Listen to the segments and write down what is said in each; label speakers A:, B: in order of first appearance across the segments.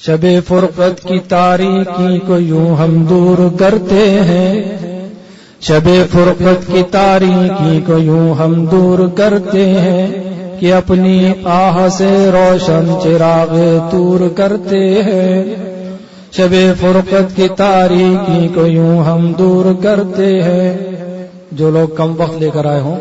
A: شب فرقت کی تاریکی کو یوں ہم دور کرتے ہیں، شب فرقت کی تاریکی کو یوں ہم دور کرتے ہیں کہ اپنی آہ سے روشن چراغ طور کرتے ہیں، شب فرقت کی تاریکی کو یوں ہم دور کرتے ہیں۔ جو لوگ کم وقت لے کر آئے ہوں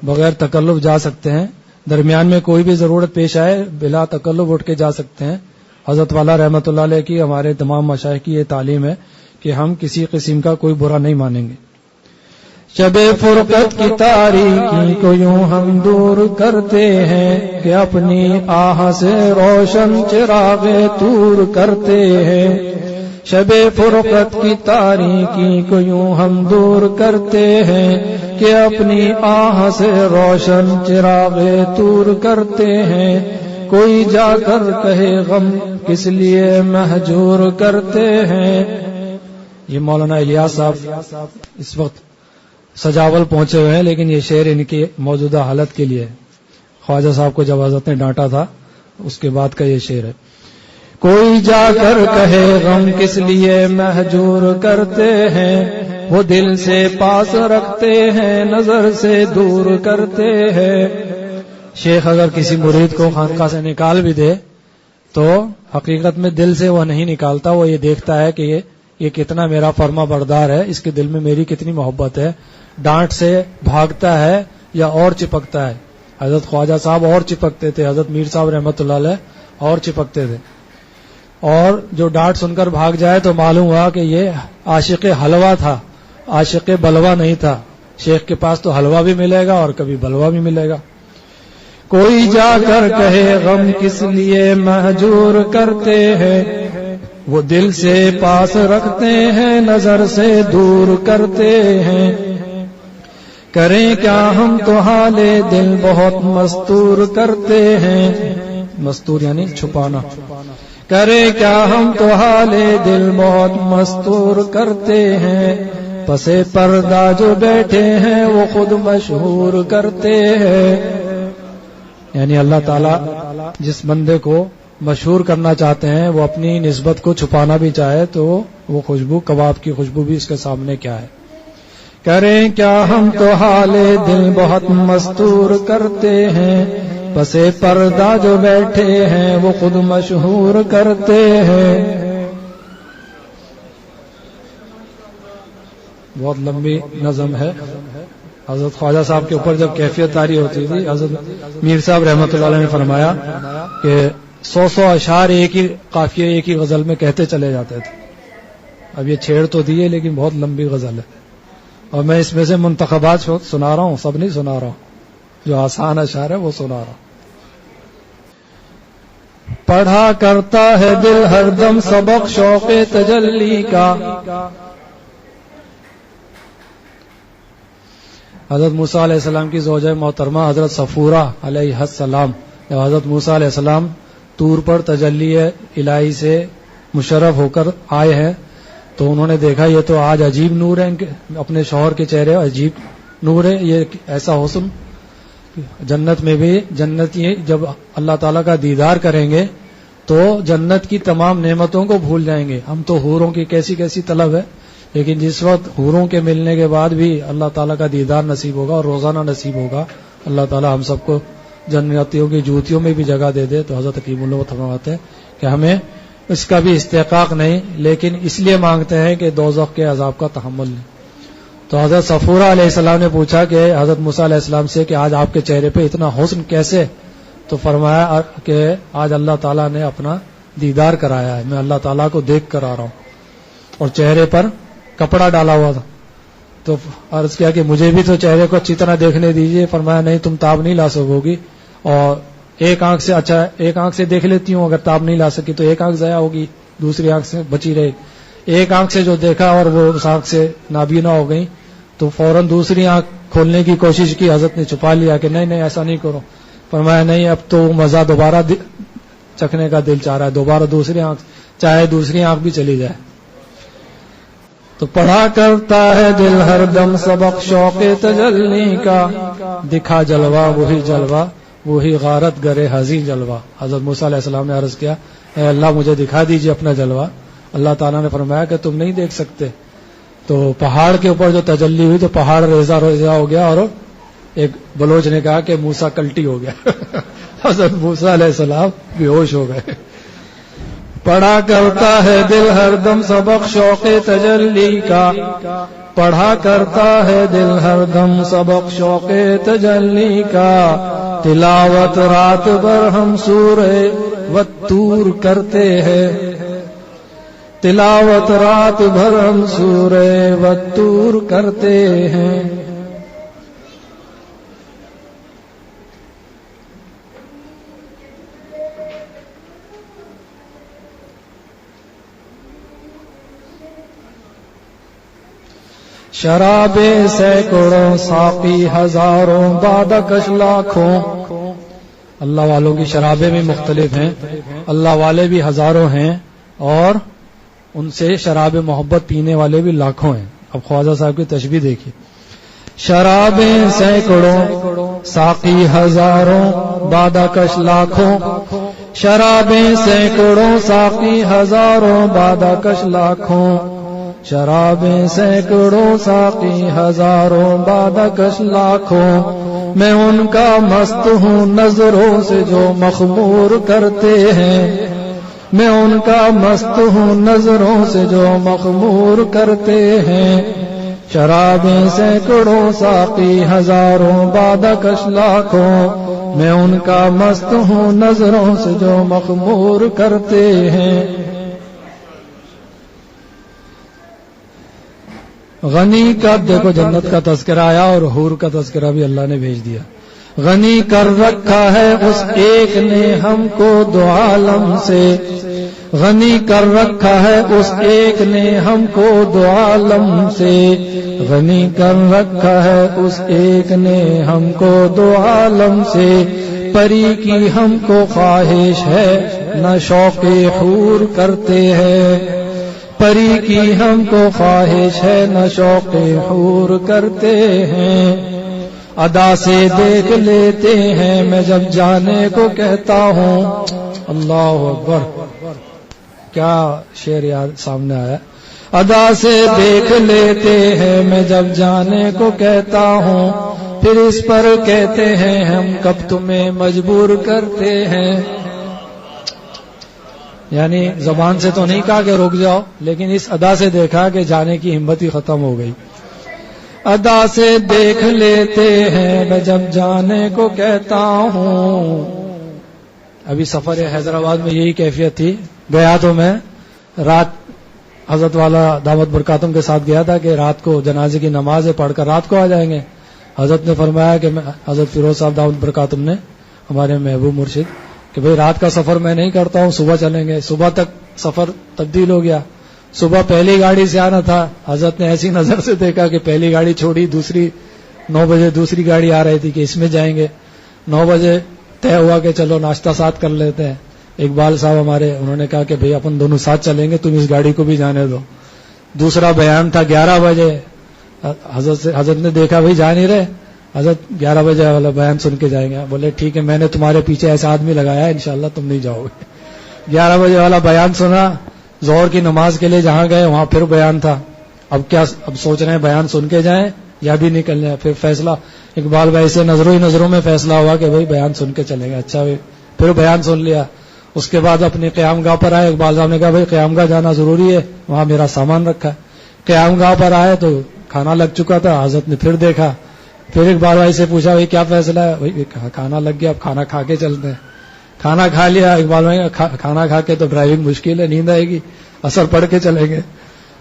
A: بغیر تکلف جا سکتے ہیں، درمیان میں کوئی بھی ضرورت پیش آئے بلا تکلف اٹھ کے جا سکتے ہیں۔ حضرت والا رحمۃ اللہ علیہ کی ہمارے تمام مشائخ کی یہ تعلیم ہے کہ ہم کسی قسم کا کوئی برا نہیں مانیں گے۔ شب فرقت کی تاریکی کو یوں ہم دور کرتے ہیں کہ اپنی آہ سے روشن چراغ طور کرتے ہیں، شب فرقت کی تاریکی کو یوں ہم دور کرتے ہیں کہ اپنی آہ سے روشن چراغ طور کرتے ہیں، کوئی جا کر کہے غم کس لیے مہجور کرتے ہیں۔ یہ مولانا الیاس صاحب اس وقت سجاول پہنچے ہوئے ہیں، لیکن یہ شعر ان کی موجودہ حالت کے لیے ہے۔ خواجہ صاحب کو جب حضرت نے ڈانٹا تھا اس کے بعد کا یہ شعر ہے۔ کوئی جا کر کہے غم کس لیے مہجور کرتے ہیں، وہ دل سے پاس رکھتے ہیں نظر سے دور کرتے ہیں۔ شیخ اگر کسی مرید کو خانقاہ سے نکال بھی دے تو حقیقت میں دل سے وہ نہیں نکالتا، وہ یہ دیکھتا ہے کہ یہ کتنا میرا فرما بردار ہے، اس کے دل میں میری کتنی محبت ہے، ڈانٹ سے بھاگتا ہے یا اور چپکتا ہے۔ حضرت خواجہ صاحب اور چپکتے تھے، حضرت میر صاحب رحمۃ اللہ علیہ اور چپکتے تھے، اور جو ڈانٹ سن کر بھاگ جائے تو معلوم ہوا کہ یہ عاشق حلوہ تھا، عاشق بلوہ نہیں تھا۔ شیخ کے پاس تو حلوہ بھی ملے گا اور کبھی بلوہ بھی ملے گا۔ کوئی جا کر کہے غم کس لیے مہجور کرتے ہیں، وہ دل سے پاس رکھتے ہیں نظر سے دور کرتے ہیں۔ کریں کیا ہم تو حال دل بہت مستور کرتے ہیں، مستور یعنی چھپانا۔ کریں کیا ہم تو حال دل بہت مستور کرتے ہیں، پسے پردہ جو بیٹھے ہیں وہ خود مشہور کرتے ہیں۔ یعنی اللہ تعالیٰ جس بندے کو مشہور کرنا چاہتے ہیں وہ اپنی نسبت کو چھپانا بھی چاہے تو وہ خوشبو، کباب کی خوشبو بھی اس کے سامنے کیا ہے۔ کریں کیا ہم تو حال دل بہت مستور کرتے ہیں، پسے پردہ جو بیٹھے ہیں وہ خود مشہور کرتے ہیں۔ بہت لمبی نظم ہے۔ حضرت خواجہ صاحب کے اوپر جب کیفیت طاری ہوتی تھی، حضرت میر صاحب رحمۃ اللہ علیہ نے فرمایا کہ 100 اشعار ایک ہی قافیے ایک ہی غزل میں کہتے چلے جاتے تھے۔ اب یہ چھیڑ تو دیے لیکن بہت لمبی غزل ہے، اور میں اس میں سے منتخبات سنا رہا ہوں، سب نہیں سنا رہا ہوں، جو آسان اشعار ہے وہ سنا رہا ہوں۔ پڑھا کرتا ہے دل ہر دم سبق شوق تجلی کا، حضرت موسیٰ علیہ السلام کی زوجہ محترمہ حضرت صفورہ علیہ السلام جب حضرت موسیٰ علیہ السلام طور پر تجلی الہی سے مشرف ہو کر آئے ہیں تو انہوں نے دیکھا یہ تو آج عجیب نور ہے، ان کے اپنے شوہر کے چہرے عجیب نور ہے، یہ ایسا حسن۔ جنت میں بھی جنتی جب اللہ تعالیٰ کا دیدار کریں گے تو جنت کی تمام نعمتوں کو بھول جائیں گے۔ ہم تو حوروں کی کیسی کیسی طلب ہے، لیکن جس وقت حوروں کے ملنے کے بعد بھی اللہ تعالیٰ کا دیدار نصیب ہوگا اور روزانہ نصیب ہوگا، اللہ تعالیٰ ہم سب کو جنتیوں کی جوتیوں میں بھی جگہ دے دے، تو حضرت حکیم اللہ فرماتے ہیں کہ ہمیں اس کا بھی استحقاق نہیں، لیکن اس لیے مانگتے ہیں کہ دوزخ کے عذاب کا تحمل لیں۔ تو حضرت صفورہ علیہ السلام نے پوچھا کہ حضرت موسیٰ علیہ السلام سے کہ آج آپ کے چہرے پہ اتنا حسن کیسے؟ تو فرمایا کہ آج اللہ تعالیٰ نے اپنا دیدار کرایا ہے، میں اللہ تعالیٰ کو دیکھ کر آ رہا ہوں، اور چہرے پر کپڑا ڈالا ہوا تھا۔ تو عرض کیا کہ مجھے بھی تو چہرے کو اچھی طرح دیکھنے دیجیے۔ فرمایا نہیں، تم تاب نہیں لا سکو گی، اور ایک آنکھ سے اچھا ایک آنکھ سے دیکھ لیتی ہوں، اگر تاب نہیں لا سکی تو ایک آنکھ ضائع ہوگی، دوسری آنکھ سے بچی رہے۔ ایک آنکھ سے جو دیکھا اور وہ اس آنکھ سے نابینا ہو گئی تو فوراً دوسری آنکھ کھولنے کی کوشش کی، حضرت نے چھپا لیا کہ نہیں نہیں ایسا نہیں کرو۔ فرمایا نہیں، اب تو مزہ دوبارہ چکھنے کا دل چاہ رہا ہے، دوبارہ دوسری آنکھ، چاہے دوسری آنکھ بھی چلی جائے۔ تو پڑھا کرتا ہے دل ہر دم سبق شوق تجلی کا، دکھا جلوہ وہی جلوہ وہی غارت گرے حزین جلوہ۔ حضرت موسیٰ علیہ السلام نے عرض کیا اے اللہ مجھے دکھا دیجئے اپنا جلوہ. اللہ تعالیٰ نے فرمایا کہ تم نہیں دیکھ سکتے. تو پہاڑ کے اوپر جو تجلی ہوئی تو پہاڑ ریزہ ریزہ ہو گیا اور ایک بلوچ نے کہا کہ موسیٰ کلٹی ہو گیا. حضرت موسیٰ علیہ السلام بے ہوش ہو گئے. پڑھا کرتا ہے دل ہر دم سبق شوق تجلی کا، پڑھا کرتا ہے دل ہر دم سبق شوق تجلی کا، تلاوت رات بھر ہم سورہ والطور کرتے ہیں، تلاوت رات بھر ہم سورہ والطور کرتے ہیں. شرابیں سینکڑوں ساقی ہزاروں بادکش لاکھوں. اللہ والوں کی شرابیں بھی مختلف ہیں، اللہ والے بھی ہزاروں ہیں اور ان سے شراب محبت پینے والے بھی لاکھوں ہیں. اب خواجہ صاحب کی تشبیہ دیکھیے. شرابیں سینکڑوں ساقی ہزاروں بادکش لاکھوں، شرابیں سینکڑوں ساقی ہزاروں بادکش لاکھوں، شرابیں سینکڑوں ساقی ہزاروں بادکش لاکھوں، میں ان کا مست ہوں نظروں سے جو مخمور کرتے ہیں، میں ان کا مست ہوں نظروں سے جو مخمور کرتے ہیں. شرابیں سینکڑوں ساقی ہزاروں بادکش لاکھوں، میں ان کا مست ہوں نظروں سے جو مخمور کرتے ہیں. غنی کا دیکھو جنت کا تذکرہ آیا اور حور کا تذکرہ بھی اللہ نے بھیج دیا. غنی کر رکھا ہے اس ایک نے ہم کو دو عالم سے، غنی کر رکھا ہے اس ایک نے ہم کو دو عالم سے، غنی کر رکھا ہے اس ایک نے ہم کو دو عالم سے. پری کی ہم کو خواہش ہے نہ شوق حور کرتے ہیں، پری کی ہم کو خواہش ہے نہ شوق حور کرتے ہیں. ادا سے دیکھ لیتے ہیں میں جب جانے کو کہتا ہوں. اللہ اکبر، کیا شعر یاد سامنے آیا. ادا سے دیکھ لیتے ہیں میں جب جانے کو کہتا ہوں، پھر اس پر کہتے ہیں ہم کب تمہیں مجبور کرتے ہیں. یعنی زبان سے تو نہیں کہا کہ رک جاؤ، لیکن اس ادا سے دیکھا کہ جانے کی ہمت ہی ختم ہو گئی. ادا سے دیکھ لیتے ہیں میں جب جانے کو کہتا ہوں. ابھی سفر حیدرآباد میں یہی کیفیت تھی. گیا تو میں رات حضرت والا دعوت برکاتم کے ساتھ گیا تھا کہ رات کو جنازے کی نماز پڑھ کر رات کو آ جائیں گے. حضرت نے فرمایا کہ حضرت فیروز صاحب دعوت برکاتم نے، ہمارے محبوب مرشد، کہ بھئی رات کا سفر میں نہیں کرتا ہوں، صبح چلیں گے. صبح تک سفر تبدیل ہو گیا. صبح پہلی گاڑی سے آنا تھا، حضرت نے ایسی نظر سے دیکھا کہ پہلی گاڑی چھوڑی، دوسری 9 بجے دوسری گاڑی آ رہی تھی کہ اس میں جائیں گے. 9 بجے طے ہوا کہ چلو ناشتہ ساتھ کر لیتے ہیں. اقبال صاحب ہمارے، انہوں نے کہا کہ بھئی اپن دونوں ساتھ چلیں گے، تم اس گاڑی کو بھی جانے دو. دوسرا بیان تھا 11 بجے. حضرت نے دیکھا بھئی جا نہیں رہے، حضرت 11 بجے والا بیان سن کے جائیں گے. بولے ٹھیک ہے، میں نے تمہارے پیچھے ایسا آدمی لگایا ہے، انشاءاللہ تم نہیں جاؤ گے. 11 بجے والا بیان سنا. ظہر کی نماز کے لیے جہاں گئے وہاں پھر بیان تھا. اب سوچ رہے ہیں بیان سن کے جائیں یا بھی نکلنے ہیں. پھر فیصلہ اقبال بھائی سے نظروں ہی نظروں میں فیصلہ ہوا کہ بھئی بیان سن کے چلیں گے. اچھا بھائی، پھر بیان سن لیا. اس کے بعد اپنی قیام گاہ پر آئے. اقبال صاحب نے کہا بھئی قیام گاہ جانا ضروری ہے، وہاں میرا سامان رکھا ہے. قیام گاہ پر آئے تو کھانا لگ چکا تھا. حضرت نے پھر دیکھا. پھر اقبال بھائی سے پوچھا بھئی کیا فیصلہ ہے؟ بھئی کھانا لگ گیا، اب کھانا کھا کے چلتے ہیں. کھانا کھا لیا. اقبال بھائی کھانا کھا کے تو ڈرائیونگ مشکل ہے، نیند آئے گی، اثر پڑھ کے چلیں گے.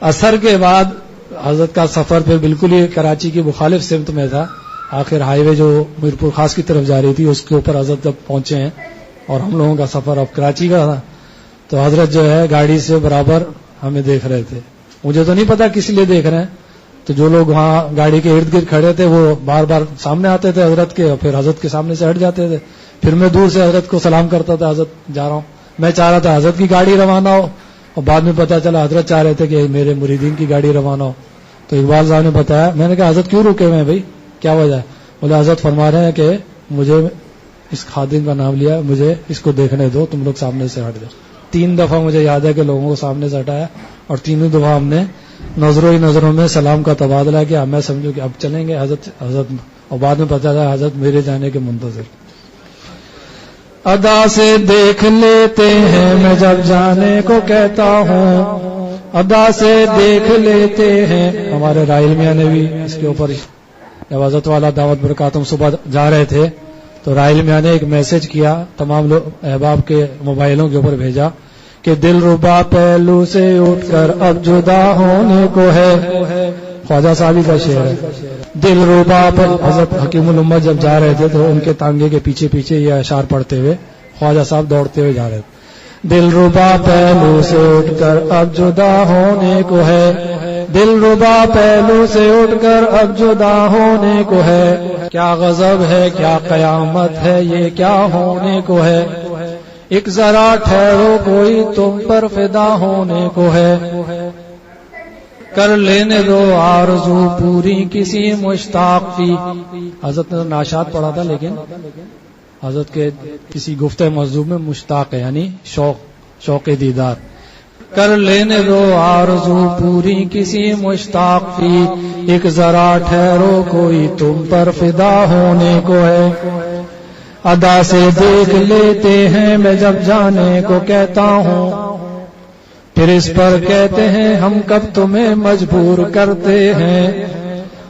A: اثر کے بعد حضرت کا سفر پھر بالکل ہی کراچی کی مخالف سمت میں تھا. آخر ہائی وے جو میرپور خاص کی طرف جا رہی تھی اس کے اوپر حضرت جب پہنچے ہیں اور ہم لوگوں کا سفر اب کراچی کا تھا، تو حضرت جو ہے گاڑی سے برابر ہمیں دیکھ رہے تھے. مجھے تو نہیں پتا کس لیے دیکھ رہے ہیں. تو جو لوگ وہاں گاڑی کے ارد گرد کھڑے تھے وہ بار بار سامنے آتے تھے حضرت کے، اور پھر حضرت کے سامنے سے ہٹ جاتے تھے. پھر میں دور سے حضرت کو سلام کرتا تھا، حضرت جا رہا ہوں. میں چاہ رہا تھا حضرت کی گاڑی روانہ ہو، اور بعد میں پتا چلا حضرت چاہ رہے تھے کہ میرے مریدین کی گاڑی روانہ ہو. تو اقبال صاحب نے بتایا. میں نے کہا حضرت کیوں رکے ہوئے ہیں بھائی، کیا وجہ ہے؟ بولے حضرت فرما رہے ہیں کہ مجھے اس خادم کا نام لیا، مجھے اس کو دیکھنے دو، تم لوگ سامنے سے ہٹ جاؤ. 3 دفعہ مجھے یاد ہے کہ لوگوں کو سامنے سے ہٹایا اور تینوں دفعہ ہم نے نظروں ہی نظروں میں سلام کا تبادلہ کیا. میں سمجھوں کہ اب چلیں گے حضرت اور بعد میں پتا چلا حضرت میرے جانے کے منتظر. ادا سے دیکھ لیتے ہیں میں جب جانے کو کہتا ہوں, ادا سے دیکھ لیتے ہیں. ہمارے رائل میاں نے بھی اس کے اوپر جب حضرت والا دعوت برکاتم صبح جا رہے تھے تو رائل میاں نے ایک میسج کیا, تمام لوگ احباب کے موبائلوں کے اوپر بھیجا کہ دل ربا پہلو سے اٹھ کر اب جدا ہونے کو ہے. خواجہ صاحبی کا شعر ہے. دل ربا پر حضرت حکیم الامہ جب جا رہے تھے تو ان کے تانگے کے پیچھے پیچھے یہ اشعار پڑھتے ہوئے خواجہ صاحب دوڑتے ہوئے جا رہے تھے. دل ربا پہلو سے اٹھ کر اب جدا ہونے کو ہے, دل ربا پہلو سے اٹھ کر اب جدا ہونے کو ہے. کیا غضب ہے کیا قیامت ہے یہ کیا ہونے کو ہے. ایک ذرا ٹھہرو کوئی تم پر فدا ہونے کو ہے. کر لینے دو آرزو پوری کسی مشتاق کی. حضرت نے ناشاد پڑھا تھا لیکن حضرت کے کسی گفتہ موضوع میں مشتاق ہے یعنی شوق دیدار. کر لینے دو آرزو پوری کسی مشتاق کی, ایک ذرا ٹھہرو کوئی تم پر فدا ہونے کو ہے. ادا سے دیکھ لیتے ہیں میں جب جانے کو کہتا ہوں, پھر اس پر کہتے ہیں ہم کب تمہیں مجبور کرتے ہیں.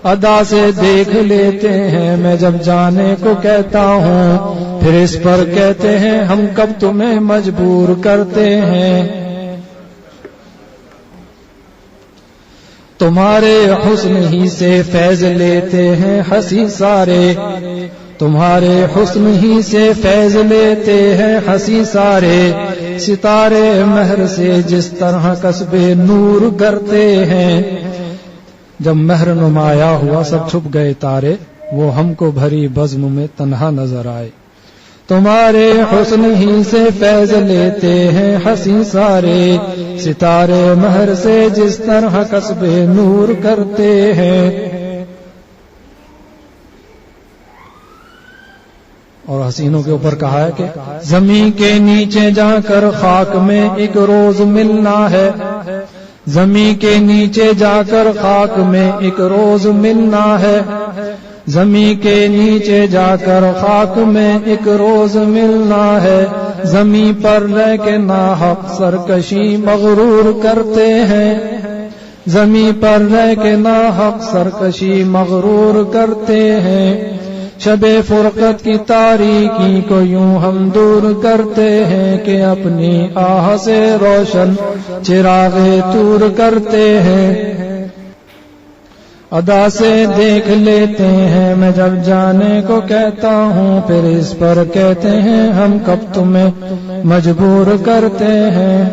A: ادا سے دیکھ لیتے ہیں میں جب جانے کو کہتا ہوں, پھر اس پر کہتے ہیں ہم کب تمہیں مجبور کرتے ہیں. تمہارے حسن ہی سے فیض لیتے ہیں ہنسی سارے, تمہارے حسن ہی سے فیض لیتے ہیں ہنسی سارے. ستارے مہر سے جس طرح کسب نور کرتے ہیں, جب مہر نمایاں ہوا سب چھپ گئے تارے, وہ ہم کو بھری بزم میں تنہا نظر آئے. تمہارے حسن ہی سے فیض لیتے ہیں ہنسی سارے, ستارے مہر سے جس طرح کسب نور کرتے ہیں. اور حسینوں کے اوپر کہا ہے کہ زمین کے نیچے جا کر خاک میں ایک روز ملنا ہے, زمین کے نیچے جا کر خاک میں ایک روز ملنا ہے. زمین کے نیچے جا کر خاک میں ایک روز ملنا ہے. زمین پر رہ کے ناحق سرکشی مغرور کرتے ہیں, زمین پر رہ کے ناحق سرکشی مغرور کرتے ہیں. شب فرقت کی تاریکی کو یوں ہم دور کرتے ہیں کہ اپنی آہ سے روشن چراغ طور کرتے ہیں. ادا سے دیکھ لیتے ہیں میں جب جانے کو کہتا ہوں, پھر اس پر کہتے ہیں ہم کب تمہیں مجبور کرتے ہیں.